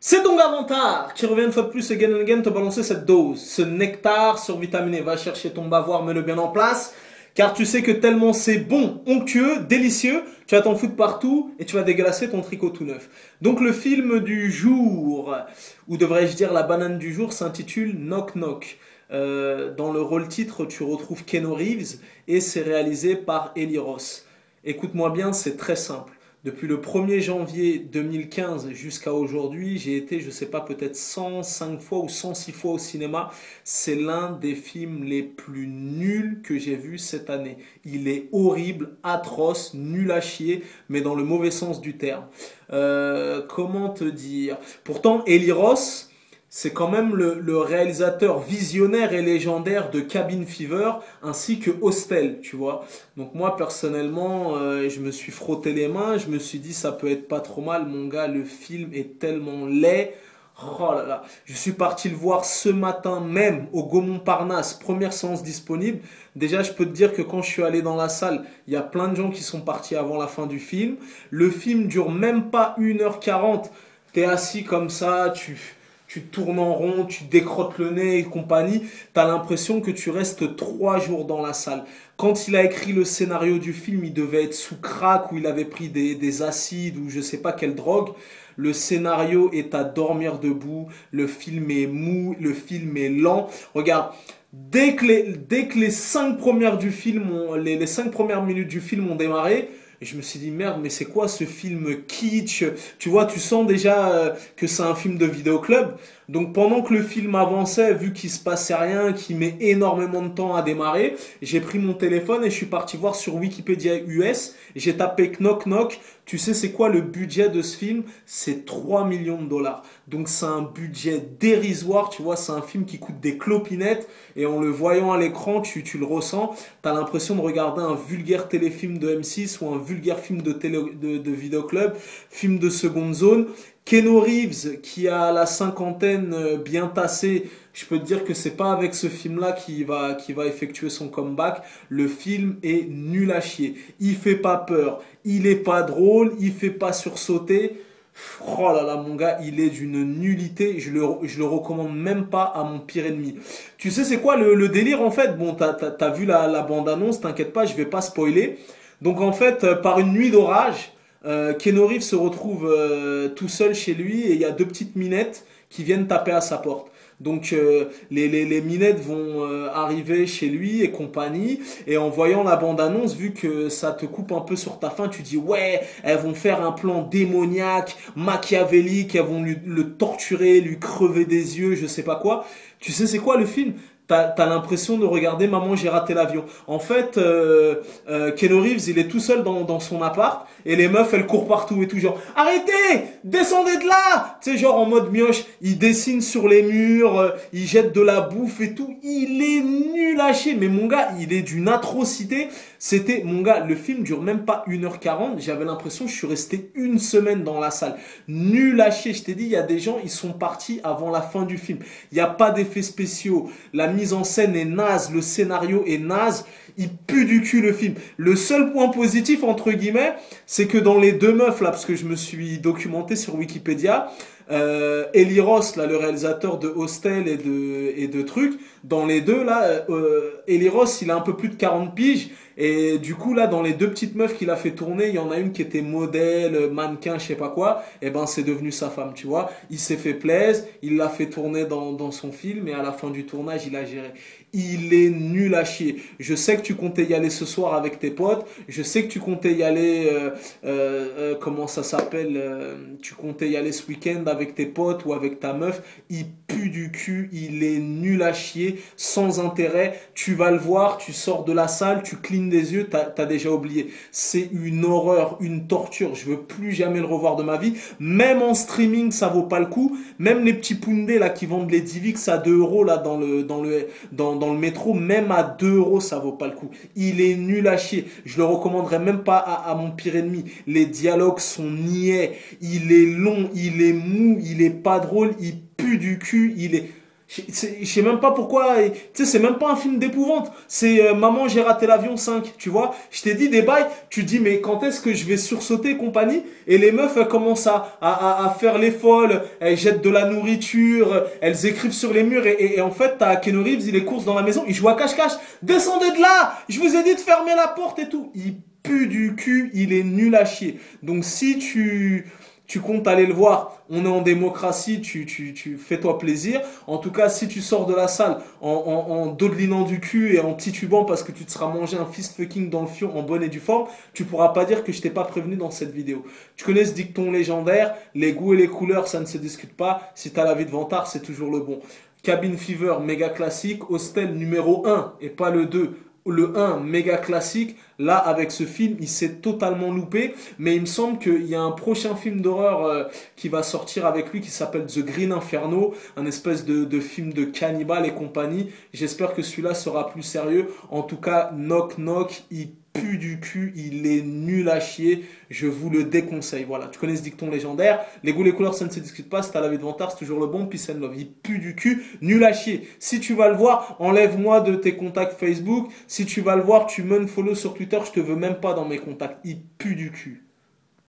C'est ton Gavantard qui revient une fois de plus again and again te balancer cette dose, ce nectar survitaminé. Va chercher ton bavoir, mets-le bien en place, car tu sais que tellement c'est bon, onctueux, délicieux, tu vas t'en foutre partout et tu vas dégueulasser ton tricot tout neuf. Donc le film du jour, ou devrais-je dire la banane du jour, s'intitule Knock Knock. Dans le rôle titre, tu retrouves Keanu Reeves et c'est réalisé par Eli Roth. Écoute-moi bien, c'est très simple. Depuis le 1er janvier 2015 jusqu'à aujourd'hui, j'ai été, je sais pas, peut-être 105 fois ou 106 fois au cinéma. C'est l'un des films les plus nuls que j'ai vus cette année. Il est horrible, atroce, nul à chier, mais dans le mauvais sens du terme. Comment te dire? Pourtant, Eli Roth, c'est quand même le réalisateur visionnaire et légendaire de Cabin Fever ainsi que Hostel, tu vois. Donc moi personnellement, je me suis frotté les mains, je me suis dit ça peut être pas trop mal, mon gars, le film est tellement laid. Oh là là, je suis parti le voir ce matin même au Gaumont-Parnasse, première séance disponible. Déjà, je peux te dire que quand je suis allé dans la salle, il y a plein de gens qui sont partis avant la fin du film. Le film dure même pas 1h40. T'es assis comme ça, tu tournes en rond, tu décrottes le nez et compagnie, tu as l'impression que tu restes 3 jours dans la salle. Quand il a écrit le scénario du film, il devait être sous crack ou il avait pris des acides ou je sais pas quelle drogue. Le scénario est à dormir debout, le film est mou, le film est lent. Regarde, dès que les 5 premières du film les 5 premières minutes du film ont démarré, et je me suis dit, merde, mais c'est quoi ce film kitsch? Tu vois, tu sens déjà que c'est un film de vidéoclub. Donc pendant que le film avançait, vu qu'il se passait rien, qu'il met énormément de temps à démarrer, j'ai pris mon téléphone et je suis parti voir sur Wikipédia US. J'ai tapé Knock Knock. Tu sais c'est quoi le budget de ce film? C'est 3 millions de dollars. Donc c'est un budget dérisoire, tu vois, c'est un film qui coûte des clopinettes et en le voyant à l'écran, tu le ressens. T'as l'impression de regarder un vulgaire téléfilm de M6 ou un vulgaire film de vidéoclub, film de seconde zone. Keanu Reeves, qui a la cinquantaine bien tassée, je peux te dire que c'est pas avec ce film-là qu'il va effectuer son comeback. Le film est nul à chier. Il fait pas peur, il est pas drôle, il fait pas sursauter. Oh là là, mon gars, il est d'une nullité. Je le recommande même pas à mon pire ennemi. Tu sais, c'est quoi le délire en fait? Bon, t'as vu la bande-annonce, t'inquiète pas, je vais pas spoiler. Donc en fait, par une nuit d'orage, Keanu Reeves se retrouve tout seul chez lui et il y a deux petites minettes qui viennent taper à sa porte. Donc les minettes vont arriver chez lui et compagnie. Et en voyant la bande-annonce, vu que ça te coupe un peu sur ta faim, tu dis ouais, elles vont faire un plan démoniaque, machiavélique, elles vont le torturer, lui crever des yeux, je sais pas quoi. Tu sais c'est quoi le film? T'as l'impression de regarder Maman j'ai raté l'avion. En fait, Keanu Reeves il est tout seul dans son appart et les meufs elles courent partout et tout genre arrêtez, descendez de là. Tu sais genre en mode mioche, il dessine sur les murs, il jette de la bouffe et tout. Il est nul à chier. Mais mon gars, il est d'une atrocité. C'était mon gars, le film dure même pas 1h40. J'avais l'impression que je suis resté une semaine dans la salle. Nul à chier. Je t'ai dit, il y a des gens, ils sont partis avant la fin du film. Il n'y a pas d'effets spéciaux. La mise en scène est naze, le scénario est naze, il pue du cul le film. Le seul point positif, entre guillemets, c'est que dans les deux meufs, là, parce que je me suis documenté sur Wikipédia, Eli Roth, là, le réalisateur de Hostel et de trucs, dans les deux, là, Eli Roth, il a un peu plus de 40 piges, et du coup, là, dans les deux petites meufs qu'il a fait tourner, il y en a une qui était modèle, mannequin, je sais pas quoi, et ben, c'est devenu sa femme, tu vois. Il s'est fait plaisir, il l'a fait tourner dans son film, et à la fin du tournage, il a géré. Il est nul à chier. Je sais que tu comptais y aller ce soir avec tes potes, je sais que tu comptais y aller, comment ça s'appelle, tu comptais y aller ce week-end avec tes potes ou avec ta meuf, il pue du cul, il est nul à chier, sans intérêt, tu vas le voir, tu sors de la salle, tu clignes des yeux, t'as déjà oublié. C'est une horreur, une torture, je veux plus jamais le revoir de ma vie, même en streaming ça vaut pas le coup, même les petits poundés là qui vendent les Divix à 2 euros là dans le métro, même à 2 euros ça vaut pas le coup. Il est nul à chier, je le recommanderais même pas à mon pire ennemi. Les dialogues sont niais, il est long, il est mou, il est pas drôle, il pue du cul, il est... Je sais même pas pourquoi. Tu sais, c'est même pas un film d'épouvante. C'est Maman, j'ai raté l'avion 5. Tu vois, je t'ai dit des bails. Tu dis, mais quand est-ce que je vais sursauter et compagnie? Et les meufs, elles commencent à faire les folles. Elles jettent de la nourriture. Elles écrivent sur les murs. Et en fait, t'as Keanu Reeves, il est course dans la maison. Il joue à cache-cache. Descendez de là! Je vous ai dit de fermer la porte et tout. Il pue du cul. Il est nul à chier. Donc, si tu comptes aller le voir, on est en démocratie, tu fais-toi plaisir. En tout cas, si tu sors de la salle en dodelinant du cul et en titubant parce que tu te seras mangé un fist fucking dans le fion en bonne et due forme, tu pourras pas dire que je t'ai pas prévenu dans cette vidéo. Tu connais ce dicton légendaire, les goûts et les couleurs, ça ne se discute pas. Si t'as la vie de vantard, c'est toujours le bon. Cabin Fever, méga classique. Hostel numéro 1 et pas le 2. Le 1, méga classique. Là, avec ce film, il s'est totalement loupé. Mais il me semble qu'il y a un prochain film d'horreur qui va sortir avec lui qui s'appelle The Green Inferno. Un espèce de film de cannibale et compagnie. J'espère que celui-là sera plus sérieux. En tout cas, Knock Knock, il pue du cul, il est nul à chier, je vous le déconseille. Voilà, tu connais ce dicton légendaire, les goûts, les couleurs, ça ne se discute pas, si t'as la vie de vantard, c'est toujours le bon, peace and love. Il pue du cul, nul à chier. Si tu vas le voir, enlève-moi de tes contacts Facebook. Si tu vas le voir, tu m'unfollow sur Twitter, je te veux même pas dans mes contacts. Il pue du cul.